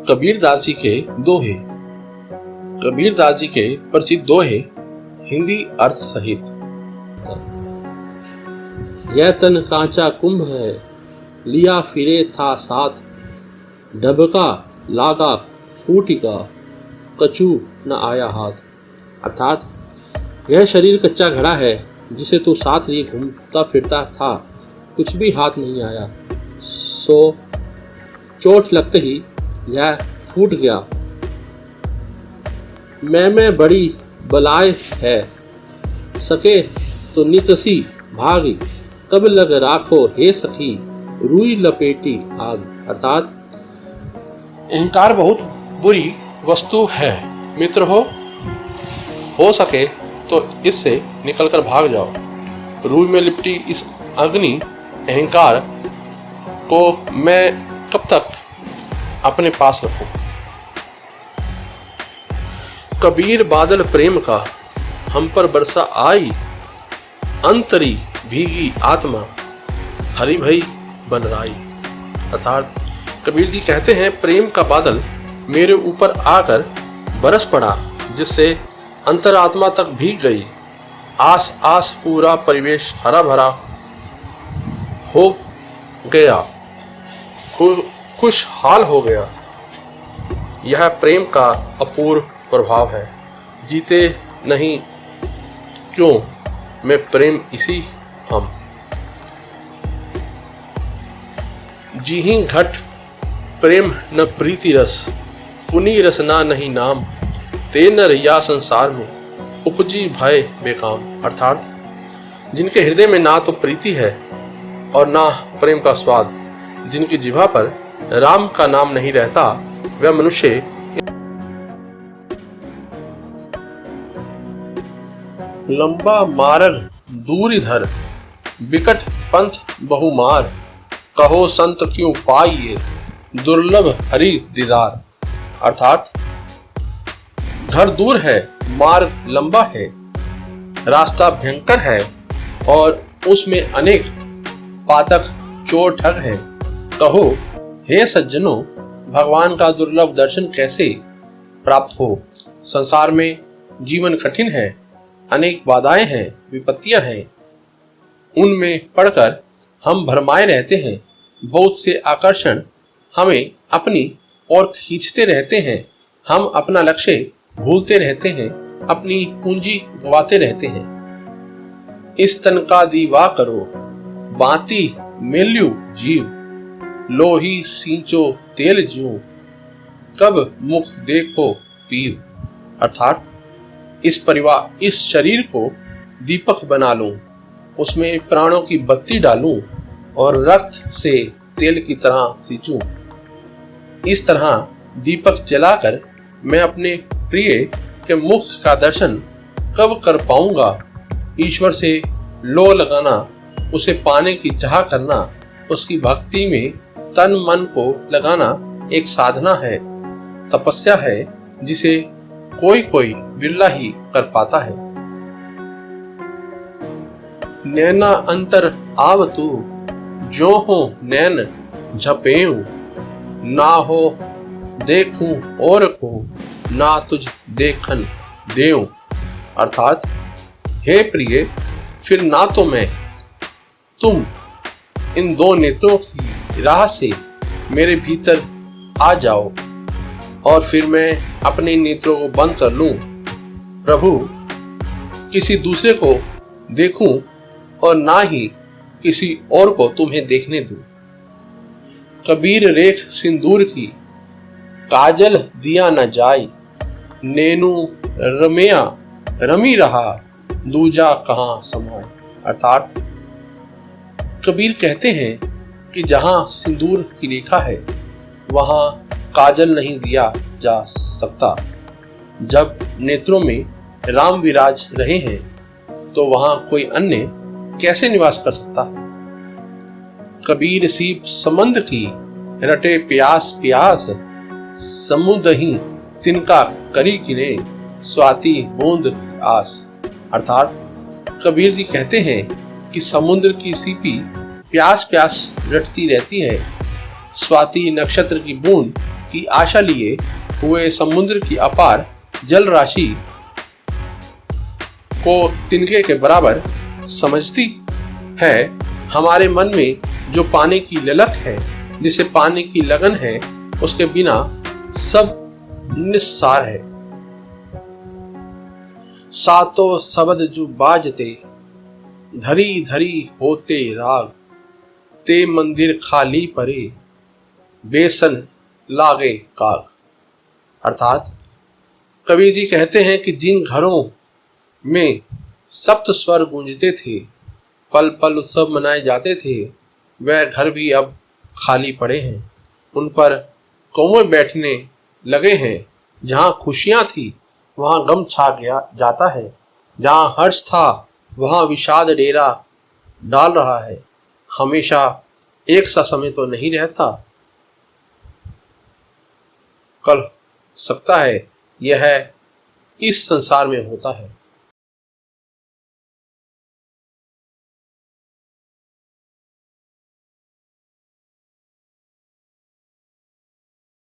कबीर दास जी के दोहे। कबीर दास जी के प्रसिद्ध दोहे हिंदी अर्थ सहित। यह तन कांचा कुंभ है, लिया फिरे था साथ, ढबका लागा फूटिका, कछू न आया हाथ। अर्थात यह शरीर कच्चा घड़ा है जिसे तू साथ लिए घूमता फिरता था, कुछ भी हाथ नहीं आया, सो चोट लगते ही यह फूट गया। मैं बड़ी बलाय है, सके तो निकसी भागी, कब लग राखो हे सखी, रुई लपेटी आग। अर्थात अहंकार बहुत बुरी वस्तु है, मित्र हो सके तो इससे निकलकर भाग जाओ। रुई में लिपटी इस अग्नि अहंकार को मैं कब तक अपने पास रखूं। कबीर बादल प्रेम का हम पर बरसा आई, अंतरी भीगी आत्मा हरि भई बनराई। अर्थात कबीर जी कहते हैं, प्रेम का बादल मेरे ऊपर आकर बरस पड़ा, जिससे अंतरात्मा तक भीग गई। आस आस पूरा परिवेश हरा भरा हो गया, खुशहाल हो गया। यह प्रेम का अपूर्व प्रभाव है। जीते नहीं क्यों मैं प्रेम इसी हम, जीही घट प्रेम न प्रीति रस, पुनी रसना नहीं नाम, ते न रैया संसार में उपजी भय बेकाम। अर्थात जिनके हृदय में ना तो प्रीति है और ना प्रेम का स्वाद, जिनकी जिह्वा पर राम का नाम नहीं रहता, वह मनुष्य लंबा मारर दूर इधर, बिकट पंथ बहुमार, कहो संत क्यों पाइए, दुर्लभ हरि दीदार। अर्थात घर दूर है, मार्ग लंबा है, रास्ता भयंकर है और उसमें अनेक पातक चोर ठग है। कहो हे सज्जनों, भगवान का दुर्लभ दर्शन कैसे प्राप्त हो। संसार में जीवन कठिन है, अनेक बाधाएं हैं, विपत्तियां हैं, उनमें पड़कर हम भरमाए रहते हैं। बहुत से आकर्षण हमें अपनी ओर खींचते रहते हैं, हम अपना लक्ष्य भूलते रहते हैं, अपनी पूंजी गवाते रहते हैं। इस तन का दीवा करो, बाती मेल्यू जीव, लोही सींचो तेल ज्यों, कब मुख देखो पीर। अर्थात इस शरीर को दीपक बना लूं, उसमें प्राणों की बत्ती डालूं और रक्त से तेल की तरह सींचूं। इस तरह दीपक जलाकर मैं अपने प्रिय के मुख का दर्शन कब कर पाऊंगा। ईश्वर से लो लगाना, उसे पाने की चाह करना, उसकी भक्ति में तन मन को लगाना एक साधना है, तपस्या है, जिसे कोई बिरला ही कर पाता है। नैना अंतर आव तू, जो हो नैन झपेऊं, ना हो देखूं और को, ना तुझ देखन देऊं। अर्थात हे प्रिय, फिर ना तो मैं, तुम इन दो नेत्रों की राह से मेरे भीतर आ जाओ और फिर मैं अपने नेत्रों को बंद कर लूं। प्रभु, किसी दूसरे को देखूं और ना ही किसी और को तुम्हें देखने दूं। कबीर रेख सिंदूर की, काजल दिया न जाई, नैनू रमेया रमी रहा, दूजा कहां समाए। अर्थात कबीर कहते हैं कि जहां सिंदूर की रेखा है वहां काजल नहीं दिया जा सकता। जब नेत्रों में राम विराज रहे हैं तो वहां कोई अन्य कैसे निवास कर सकता है। कबीर सीप समंद की, रटे प्यास प्यास, समुदही तिनका करी किने, स्वाति बूंद आस। अर्थात कबीर जी कहते हैं कि समुद्र की सीपी प्यास प्यास रटती रहती है, स्वाति नक्षत्र की बूंद की आशा लिए हुए समुद्र की अपार जल राशि को तिनके के बराबर समझती है। हमारे मन में जो पाने की ललक है, जिसे पाने की लगन है, उसके बिना सब निस्सार है। सातों शब्द जो बाजते, धरी धरी होते राग, ते मंदिर खाली परे, बेसन लागे काग। अर्थात कबीर जी कहते हैं कि जिन घरों में सप्त स्वर गूंजते थे, पल पल उत्सव मनाए जाते थे, वह घर भी अब खाली पड़े हैं। उन पर कौवे बैठने लगे हैं। जहाँ खुशियां थी वहाँ गम छा गया जाता है। जहाँ हर्ष था वहाँ विषाद डेरा डाल रहा है। हमेशा एक सा समय तो नहीं रहता, कल सकता है यह इस संसार में होता है।